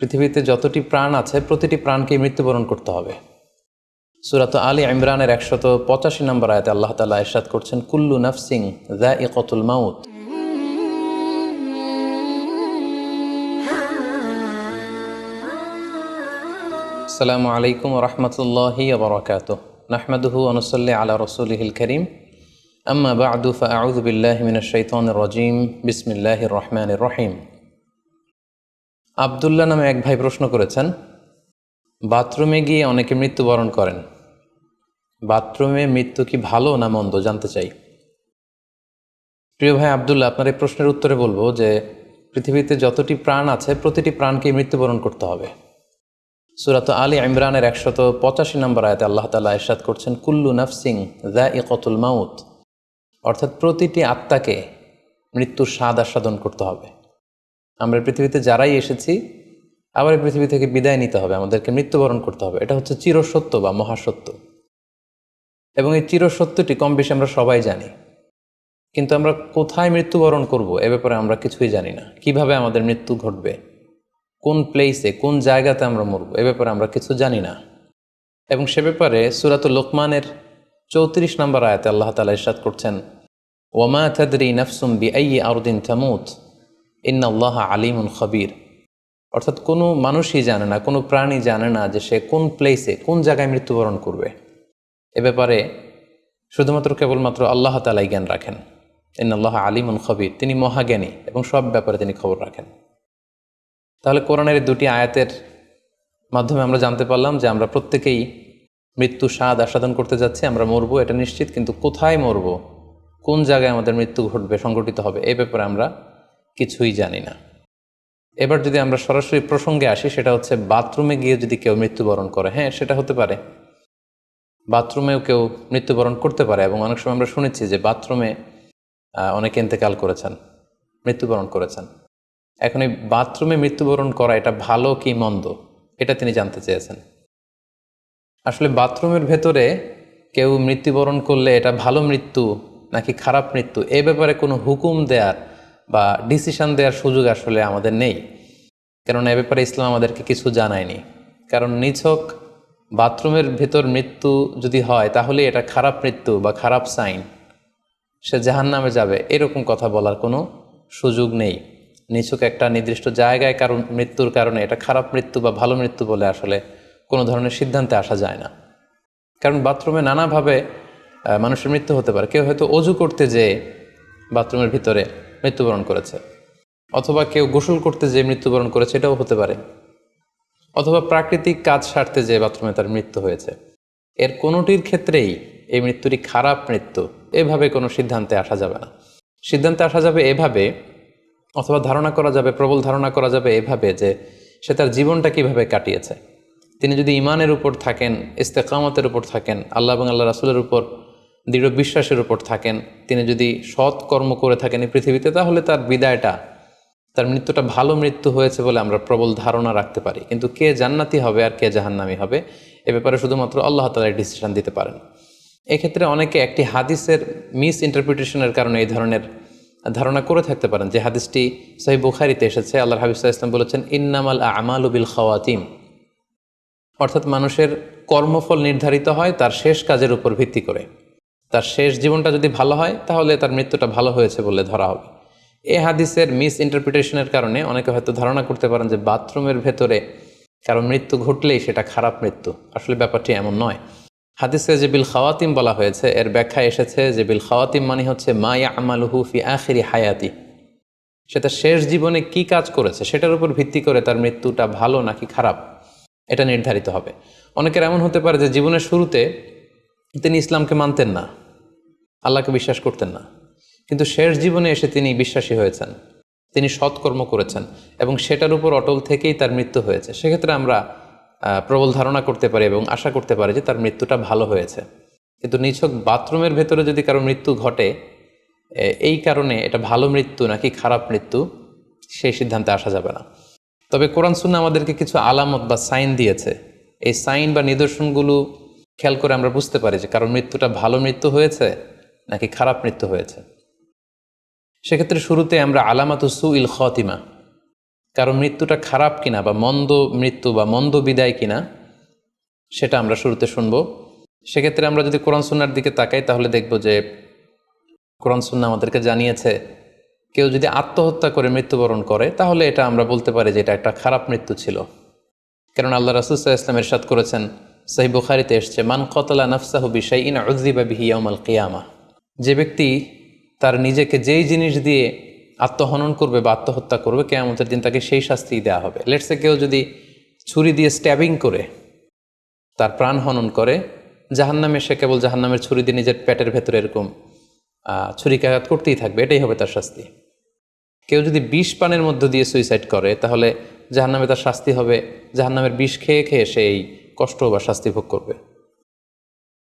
পৃথিবীতে যতটি প্রাণ আছে প্রতিটি প্রাণকে মৃত্যুবরণ করতে হবে। সূরাত আলী ইমরানের 185 নম্বর আয়াতে আল্লাহ তাআলা ইরশাদ করছেন, কুল্লু নাফসিন যায়িকাতুল মাউত। আসসালামু আলাইকুম ওয়া রাহমাতুল্লাহি ওয়া বারাকাতুহু। নাহমাদুহু ওয়া নুসাল্লি আলা রাসূলিহিল কারীম। আম্মা বা'দু ফাআউযু বিল্লাহি মিনাশ শাইতানির রাজীম। বিসমিল্লাহির রহমানির রহিম। আব্দুল্লাহ নামে এক ভাই প্রশ্ন করেছেন, বাথরুমে গিয়ে অনেকে মৃত্যুবরণ করেন। বাথরুমে মৃত্যু কি ভালো না মন্দ জানতে চাই। প্রিয় ভাই আব্দুল্লাহ, আপনার এই প্রশ্নের উত্তরে বলবো যে পৃথিবীতে যতটি প্রাণ আছে প্রতিটি প্রাণকে মৃত্যুবরণ করতে হবে। সূরাত আলী ইমরানের 185 নম্বর আয়াতে আল্লাহ তাআলা ইরশাদ করছেন, কুল্লু নাফসিন যায়িকাতুল মাউত। অর্থাৎ প্রতিটি আত্মাকে মৃত্যুর স্বাদ আস্বাদন করতে হবে। আমরা পৃথিবীতে যারাই এসেছি আবার এই পৃথিবী থেকে বিদায় নিতে হবে, আমাদেরকে মৃত্যুবরণ করতে হবে। এটা হচ্ছে চিরসত্য বা মহাসত্য, এবং এই চিরসত্যটি কম বেশি আমরা সবাই জানি। কিন্তু আমরা কোথায় মৃত্যুবরণ করব এ ব্যাপারে আমরা কিছুই জানি না। কিভাবে আমাদের মৃত্যু ঘটবে, কোন প্লেসে কোন জায়গাতে আমরা মরব এ ব্যাপারে আমরা কিছু জানি না। এবং সে ব্যাপারে সূরাতুল লোকমানের 34 নম্বর আয়াতে আল্লাহ তাআলা ইরশাদ করছেন, ওয়ামা তাদরি নাফসুম বিআইয়ি আরদিন তামুত ইন্নাল্লাহা আলিমুন খবীর। অর্থাৎ কোনো মানুষই জানে না, কোনো প্রাণী জানে না যে সে কোন প্লেসে কোন জায়গায় মৃত্যুবরণ করবে। এ ব্যাপারে শুধুমাত্র কেবলমাত্র আল্লাহ তাআলাই জ্ঞান রাখেন। ইন্নাল্লাহা আলিমুন খবীর, তিনি মহাজ্ঞানী এবং সব ব্যাপারে তিনি খবর রাখেন। তাহলে কোরআনের এই দুটি আয়াতের মাধ্যমে আমরা জানতে পারলাম যে আমরা প্রত্যেকেই মৃত্যু স্বাদ আস্বাদন করতে যাচ্ছি। আমরা মরবো এটা নিশ্চিত, কিন্তু কোথায় মরব, কোন জায়গায় আমাদের মৃত্যু ঘটবে, সংঘটিত হবে, এই ব্যাপারে আমরা কিছুই জানি না। এবার যদি আমরা সরাসরি প্রসঙ্গে আসি, সেটা হচ্ছে বাথরুমে গিয়ে যদি কেউ মৃত্যুবরণ করে, হ্যাঁ সেটা হতে পারে। বাথরুমেও কেউ মৃত্যুবরণ করতে পারে, এবং অনেক সময় আমরা শুনেছি যে বাথরুমে অনেকে ইন্তেকাল করেছেন, মৃত্যুবরণ করেছেন। এখন এই বাথরুমে মৃত্যুবরণ করা এটা ভালো কি মন্দ, এটা তিনি জানতে চেয়েছেন। আসলে বাথরুমের ভেতরে কেউ মৃত্যুবরণ করলে এটা ভালো মৃত্যু নাকি খারাপ মৃত্যু, এ ব্যাপারে কোনো হুকুম দেওয়ার বা ডিসিশন দেওয়ার সুযোগ আসলে আমাদের নেই, কারণ এ ব্যাপারে ইসলাম আমাদেরকে কিছু জানায়নি। কারণ নিছক বাথরুমের ভেতর মৃত্যু যদি হয় তাহলে এটা খারাপ মৃত্যু বা খারাপ সাইন, সে জাহান্নামে যাবে, এরকম কথা বলার কোনো সুযোগ নেই। নিছক একটা নির্দিষ্ট জায়গায় কারণ মৃত্যুর কারণে এটা খারাপ মৃত্যু বা ভালো মৃত্যু বলে আসলে কোনো ধরনের সিদ্ধান্তে আসা যায় না। কারণ বাথরুমে নানাভাবে মানুষের মৃত্যু হতে পারে। কেউ হয়তো অজু করতে যেয়ে বাথরুমের ভিতরে মৃত্যুবরণ করেছে, অথবা কেউ গোসল করতে যেয়ে মৃত্যুবরণ করেছে, এটাও হতে পারে, অথবা প্রাকৃতিক কাজ সারতে যেয়ে বাথরুমে তার মৃত্যু হয়েছে। এর কোনোটির ক্ষেত্রেই এই মৃত্যুটি খারাপ মৃত্যু এভাবে কোনো সিদ্ধান্তে আসা যাবে না। সিদ্ধান্তে আসা যাবে এভাবে, অথবা ধারণা করা যাবে, প্রবল ধারণা করা যাবে এভাবে যে সে তার জীবনটা কিভাবে কাটিয়েছে। তিনি যদি ঈমানের উপর থাকেন, ইস্তেকামতের উপর থাকেন, আল্লাহ এবং আল্লাহ রাসূলের উপর দৃঢ় বিশ্বাসের উপর থাকেন, তিনি যদি সৎ কর্ম করে থাকেন এই পৃথিবীতে, তাহলে তার বিদায়টা, তার মৃত্যুটা ভালো মৃত্যু হয়েছে বলে আমরা প্রবল ধারণা রাখতে পারি। কিন্তু কে জান্নাতি হবে আর কে জাহান্নামী হবে এ ব্যাপারে শুধুমাত্র আল্লাহ তাআলা ডিসিশন দিতে পারেন। এক্ষেত্রে অনেকে একটি হাদিসের মিস ইন্টারপ্রিটেশনের কারণে এই ধরনের ধারণা করে থাকতে পারেন, যে হাদিসটি সহিহ বুখারীতে এসেছে। আল্লাহর হাবিব সাল্লাল্লাহু আলাইহি ওয়াসাল্লাম বলেছেন, ইন্নামাল আমালু বিল খাওয়াতিম। অর্থাৎ মানুষের কর্মফল নির্ধারিত হয় তার শেষ কাজের উপর ভিত্তি করে। তার শেষ জীবনটা যদি ভালো হয় তাহলে তার মৃত্যুটা ভালো হয়েছে বলে ধরা হবে। এই হাদিসের মিস ইন্টারপ্রিটেশনের কারণে অনেকে হয়তো ধারণা করতে পারেন যে বাথরুমের ভেতরে কারো মৃত্যু ঘটলেই সেটা খারাপ মৃত্যু। আসলে ব্যাপারটি এমন নয়। হাদিসে যে বিল খাওয়াতিম বলা হয়েছে, এর ব্যাখ্যা এসেছে যে বিল খাওয়াতিম মানে হচ্ছে মা ইয়ামালুহু ফি আখিরি হায়াতি। সেটা শেষ জীবনে কি কাজ করেছে সেটার উপর ভিত্তি করে তার মৃত্যুটা ভালো নাকি খারাপ এটা নির্ধারিত হবে। অনেকের এমন হতে পারে যে জীবনের শুরুতে তিনি ইসলামকে মানতেন না, আল্লাহকে বিশ্বাস করতেন না, কিন্তু শেষ জীবনে এসে তিনি বিশ্বাসী হয়েছেন, তিনি সৎকর্ম করেছেন এবং সেটার উপর অটল থেকেই তার মৃত্যু হয়েছে। সেক্ষেত্রে আমরা প্রবল ধারণা করতে পারি এবং আশা করতে পারি যে তার মৃত্যুটা ভালো হয়েছে। কিন্তু নিছক বাথরুমের ভেতরে যদি কারো মৃত্যু ঘটে, এই কারণে এটা ভালো মৃত্যু নাকি খারাপ মৃত্যু সেই সিদ্ধান্তে আসা যাবে না। তবে কোরআন সুন্নাহ আমাদেরকে কিছু আলামত বা সাইন দিয়েছে। এই সাইন বা নিদর্শনগুলো খেয়াল করে আমরা বুঝতে পারি যে কারণ মৃত্যুটা ভালো মৃত্যু হয়েছে নাকি খারাপ মৃত্যু হয়েছে। সেক্ষেত্রে শুরুতে আমরা আলামাতু সুইল খাতিমা, কারো মৃত্যুটা খারাপ কিনা বা মন্দ মৃত্যু বা মন্দ বিদায় কিনা সেটা আমরা শুরুতে শুনবো। সেক্ষেত্রে আমরা যদি কোরআন সুন্নাহর দিকে তাকাই তাহলে দেখব যে কোরআন সুন্নাহ আমাদেরকে জানিয়েছে কেউ যদি আত্মহত্যা করে মৃত্যুবরণ করে তাহলে এটা আমরা বলতে পারি যে এটা একটা খারাপ মৃত্যু ছিল। কারণ আল্লাহ রাসূল সাল্লাল্লাহু আলাইহি ওয়াসাল্লাম ইরশাদ করেছেন, সহিহ বুখারীতে এসেছে, মান কতালা নাফসাহু বিশাইইন উযযিবা বিহি ইয়াউমাল কিয়ামা। যে ব্যক্তি তার নিজেকে যেই জিনিস দিয়ে আত্মহনন করবে বা আত্মহত্যা করবে, কিয়ামতের দিন তাকে সেই শাস্তি দেওয়া হবে। লেটসে কেউ যদি ছুরি দিয়ে স্ট্যাবিং করে তার প্রাণ হনন করে, জাহান্নামে সে কেবল জাহান্নামের ছুরি দিয়ে নিজের পেটের ভেতরে এরকম ছুরিকাঘাত করতেই থাকবে, এটাই হবে তার শাস্তি। কেউ যদি বিষ পানের মধ্য দিয়ে সুইসাইড করে তাহলে জাহান্নামে তার শাস্তি হবে জাহান্নামের বিষ খেয়ে খেয়ে সেই কষ্ট বা শাস্তি ভোগ করবে।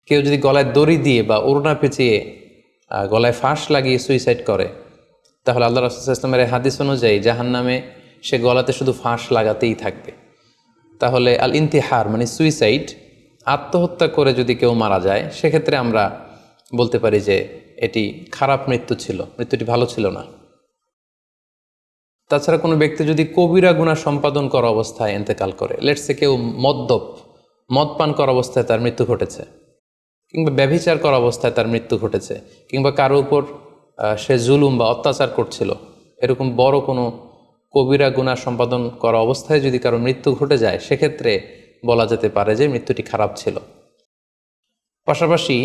কেউ যদি গলায় দড়ি দিয়ে বা ওড়না পেঁচিয়ে গলায় ফাঁস লাগিয়ে সুইসাইড করে তাহলে আল্লাহ রাসূল সাল্লাল্লাহু আলাইহি ওয়াসাল্লামের হাদিস অনুযায়ী জাহান্নামে সে গলাতে শুধু ফাঁস লাগাতেই থাকবে। তাহলে আল ইন্তিহার মানে সুইসাইড, আত্মহত্যা করে যদি কেউ মারা যায় সেক্ষেত্রে আমরা বলতে পারি যে এটি খারাপ মৃত্যু ছিল, মৃত্যুটি ভালো ছিল না। তাছাড়া কোনো ব্যক্তি যদি কবিরা গুনাহ সম্পাদন করা অবস্থায় ইন্তেকাল করে, লেটসে কেউ মদ পান করা অবস্থায় তার মৃত্যু ঘটেছে, কিংবা ব্যভিচার করা অবস্থায় তার মৃত্যু ঘটেছে, কিংবা কারো উপর সে জুলুম বা অত্যাচার করছিল, এরকম বড় কোনো কবিরা গুনাহ সম্পাদন করা অবস্থায় যদি কারো মৃত্যু ঘটে যায় সেক্ষেত্রে বলা যেতে পারে যে মৃত্যুটি খারাপ ছিল। পাশাপাশি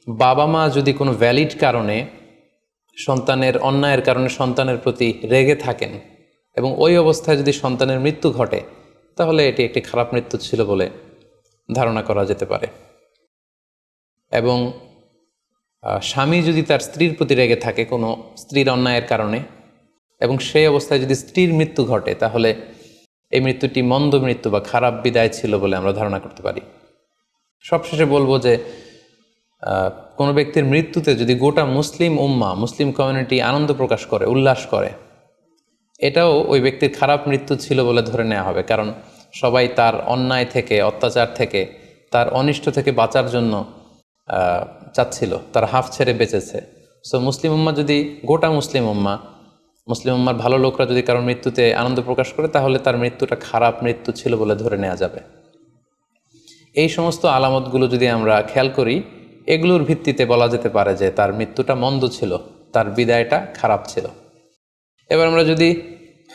বাবা মা যদি কোনো ভ্যালিড কারণে সন্তানের অন্যায়ের কারণে সন্তানের প্রতি রেগে থাকেন এবং ওই অবস্থায় যদি সন্তানের মৃত্যু ঘটে তাহলে এটি একটি খারাপ মৃত্যু ছিল বলে ধারণা করা যেতে পারে। এবং স্বামী যদি তার স্ত্রীর প্রতি রেগে থাকে কোনো স্ত্রীর অন্যায়ের কারণে এবং সেই অবস্থায় যদি স্ত্রীর মৃত্যু ঘটে তাহলে এই মৃত্যুটি মন্দ মৃত্যু বা খারাপ বিদায় ছিল বলে আমরা ধারণা করতে পারি। সবশেষে বলবো যে কোনো ব্যক্তির মৃত্যুতে যদি গোটা মুসলিম উম্মাহ, মুসলিম কমিউনিটি আনন্দ প্রকাশ করে, উল্লাস করে, এটাও ওই ব্যক্তির খারাপ মৃত্যু ছিল বলে ধরে নেওয়া হবে। কারণ সবাই তার অন্যায় থেকে, অত্যাচার থেকে, তার অনিষ্ট থেকে বাঁচার জন্য চাচ্ছিল, তার হাফ ছেড়ে বেঁচেছে। সো মুসলিম উম্মাহ যদি, গোটা মুসলিম উম্মার ভালো লোকরা যদি কারোর মৃত্যুতে আনন্দ প্রকাশ করে তাহলে তার মৃত্যুটা খারাপ মৃত্যু ছিল বলে ধরে নেওয়া যাবে। এই সমস্ত আলামতগুলো যদি আমরা খেয়াল করি, এগুলোর ভিত্তিতে বলা যেতে পারে যে তার মৃত্যুটা মন্দ ছিল, তার বিদায়টা খারাপ ছিল। এবার আমরা যদি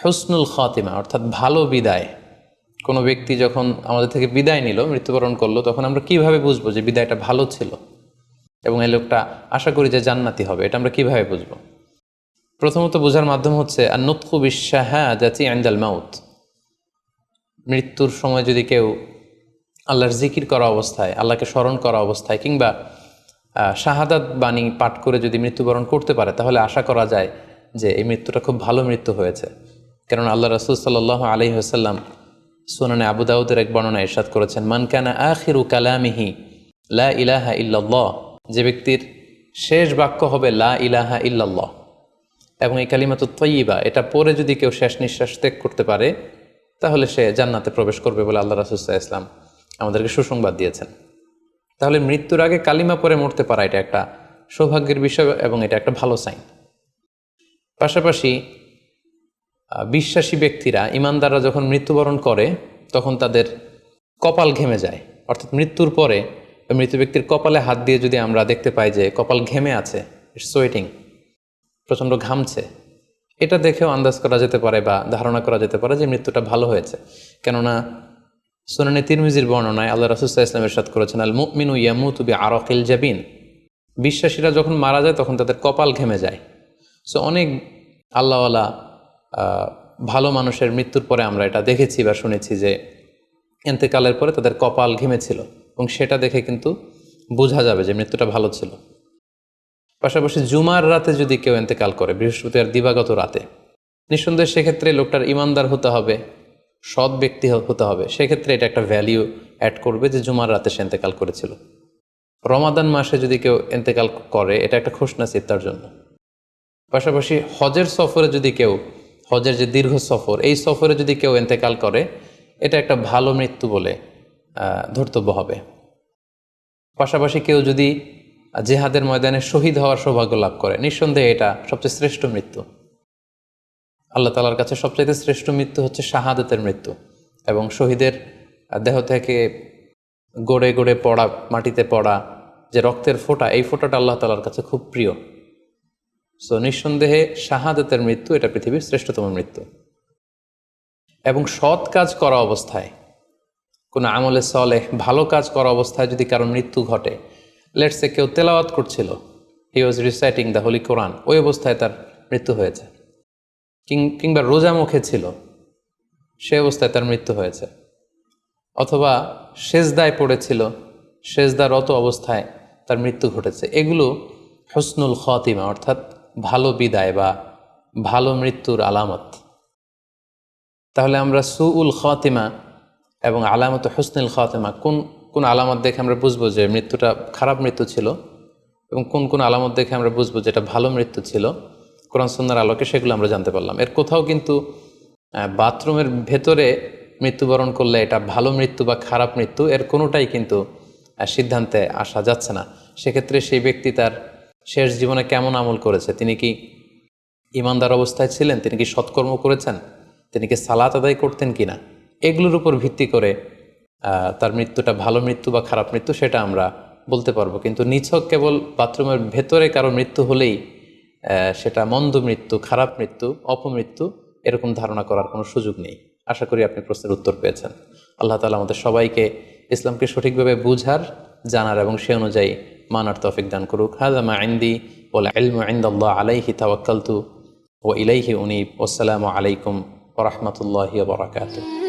হুসনুল খাতিমা অর্থাৎ ভালো বিদায়, কোনো ব্যক্তি যখন আমাদের থেকে বিদায় নিল, মৃত্যুবরণ করলো, তখন আমরা কিভাবে বুঝবো যে বিদায়টা ভালো ছিল এবং এই লোকটা আশা করি যে জান্নাতি হবে, এটা আমরা কিভাবে বুঝবো? প্রথমত বোঝার মাধ্যম হচ্ছে আন-নুতকু বিশ-শাহাদাতি ইনদাল মাউত। মৃত্যুর সময় যদি কেউ আল্লাহর জিকির করা অবস্থায়, আল্লাহকে স্মরণ করা অবস্থায় কিংবা শাহাদাত বাণী পাঠ করে যদি মৃত্যুবরণ করতে পারে তাহলে আশা করা যায় যে এই মৃত্যুটা খুব ভালো মৃত্যু হয়েছে। কারণ আল্লাহ রাসূল সাল্লাল্লাহু আলাইহি ওয়াসাল্লাম সুনানে আবু দাউদের এক বর্ণনায় ইরশাদ করেছেন, মান কানা আখিরু কালামিহি লা ইলাহা ইল্লাল্লাহ, যে ব্যক্তির শেষ বাক্য হবে লা ইলাহা ইল্লাল্লাহ এবং এই কালিমাতুত তাইয়্যিবা, এটা পরে যদি কেউ শেষ নিঃশ্বাস ত্যাগ করতে পারে তাহলে সে জান্নাতে প্রবেশ করবে বলে আল্লাহ রাসূল সাল্লাল্লাহু আলাইহি ওয়াসাল্লাম আমাদেরকে সুসংবাদ দিয়েছেন। তাহলে মৃত্যুর আগে কালিমা পরে মরতে পারা এটা একটা সৌভাগ্যের বিষয় এবং এটা একটা ভালো সাইন। পাশাপাশি বিশ্বাসী ব্যক্তিরা, ইমানদাররা যখন মৃত্যুবরণ করে তখন তাদের কপাল ঘেমে যায়, অর্থাৎ মৃত্যুর পরে মৃত ব্যক্তির কপালে হাত দিয়ে যদি আমরা দেখতে পাই যে কপাল ঘেমে আছে, সোয়েটিং, প্রচণ্ড ঘামছে, এটা দেখেও আন্দাজ করা যেতে পারে বা ধারণা করা যেতে পারে যে মৃত্যুটা ভালো হয়েছে। কেননা সুনানে তিরমিজির বর্ণনায় আল্লাহ রাসূল সাল্লাল্লাহু আলাইহি ওয়াসাল্লাম ইরশাদ করেছেন, আল মুমিনু ইয়ামুতু বিআরাকিল জাবিন, বিশ্বাসীরা যখন মারা যায় তখন তাদের কপাল ঘেমে যায়। সো অনেক আল্লাহওয়ালা ভালো মানুষের মৃত্যুর পরে আমরা এটা দেখেছি বা শুনেছি যে ইন্তেকালের পরে তাদের কপাল ঘেমেছিল এবং সেটা দেখে কিন্তু বোঝা যাবে যে মৃত্যুটা ভালো ছিল। পাশাপাশি জুমার রাতে যদি কেউ ইন্তেকাল করে, বৃহস্পতিবার দিবাগত রাতে, নিঃসন্দেহে সেক্ষেত্রে লোকটার ইমানদার হতে হবে, সৎ ব্যক্তি হতে হবে। সেক্ষেত্রে এটা একটা ভ্যালিউ অ্যাড করবে যে জুমার রাতে সে ইন্তেকাল করেছিল। রমাদান মাসে যদি কেউ ইন্তেকাল করে এটা একটা খুশনসিব তার জন্য। পাশাপাশি হজের সফরে যদি কেউ, হজের যে দীর্ঘ সফর, এই সফরে যদি কেউ ইন্তেকাল করে এটা একটা ভালো মৃত্যু বলে ধর্তব্য হবে। পাশাপাশি কেউ যদি জেহাদের ময়দানে শহীদ হওয়ার সৌভাগ্য লাভ করে, নিঃসন্দেহে এটা সবচেয়ে শ্রেষ্ঠ মৃত্যু। আল্লাহ তাআলার কাছে সবচাইতে শ্রেষ্ঠ মৃত্যু হচ্ছে শাহাদাতের মৃত্যু, এবং শহীদের দেহ থেকে গড়ে গড়ে পড়া, মাটিতে পড়া যে রক্তের ফোঁটা, এই ফোঁটাটা আল্লাহ তাআলার কাছে খুব প্রিয়। সো নিঃসন্দেহে শাহাদাতের মৃত্যু এটা পৃথিবীর শ্রেষ্ঠতম মৃত্যু। এবং সৎ কাজ করা অবস্থায়, কোনো আমলে সলেহ ভালো কাজ করা অবস্থায় যদি কারো মৃত্যু ঘটে, লেটস সে কেউ তেলাওয়াত করছিল, হি ওয়াজ রিসাইটিং দ্য হোলি কোরআন, ওই অবস্থায় তার মৃত্যু হয়েছে, কিংবা রোজা মুখে ছিল, সে অবস্থায় তার মৃত্যু হয়েছে, অথবা সেজদায় পড়েছিল, সেজদারত অবস্থায় তার মৃত্যু ঘটেছে। এগুলো হুসনুল খাতিমা, অর্থাৎ ভালো বিদায় বা ভালো মৃত্যুর আলামত। তাহলে আমরা সুউল খাতিমা এবং আলামত হুসনুল খাতিমা কোন কোন আলামত দেখে আমরা বুঝবো যে মৃত্যুটা খারাপ মৃত্যু ছিল, এবং কোন কোন আলামত দেখে আমরা বুঝবো যে এটা ভালো মৃত্যু ছিল, কোরআন সুন্নাহর আলোকে সেগুলো আমরা জানতে পারলাম। এর কোথাও কিন্তু বাথরুমের ভেতরে মৃত্যুবরণ করলে এটা ভালো মৃত্যু বা খারাপ মৃত্যু, এর কোনোটাই কিন্তু সিদ্ধান্তে আসা যাচ্ছে না। সেক্ষেত্রে সেই ব্যক্তি তার শেষ জীবনে কেমন আমল করেছে, তিনি কি ইমানদার অবস্থায় ছিলেন, তিনি কি সৎকর্ম করেছেন, তিনি কি সালাত আদায় করতেন কিনা, এগুলোর উপর ভিত্তি করে তার মৃত্যুটা ভালো মৃত্যু বা খারাপ মৃত্যু সেটা আমরা বলতে পারবো। কিন্তু নিছক কেবল বাথরুমের ভেতরে কারো মৃত্যু হলেই সেটা মন্দ মৃত্যু, খারাপ মৃত্যু, অপমৃত্যু, এরকম ধারণা করার কোনো সুযোগ নেই। আশা করি আপনি প্রশ্নের উত্তর পেয়েছেন। আল্লাহ তাআলা আমাদের সবাইকে ইসলামকে সঠিকভাবে বুঝার, জানার এবং সে অনুযায়ী মানার তৌফিক দান করুক। হাযা মা ইনদি ওয়াল ইলমু ইনদাল্লাহ আলাইহি তাওয়াক্কালতু ওয়া ইলাইহি উনীব। ওয়াসসালামু আলাইকুম ওয়া রাহমাতুল্লাহি ওয়া বারাকাতুহু।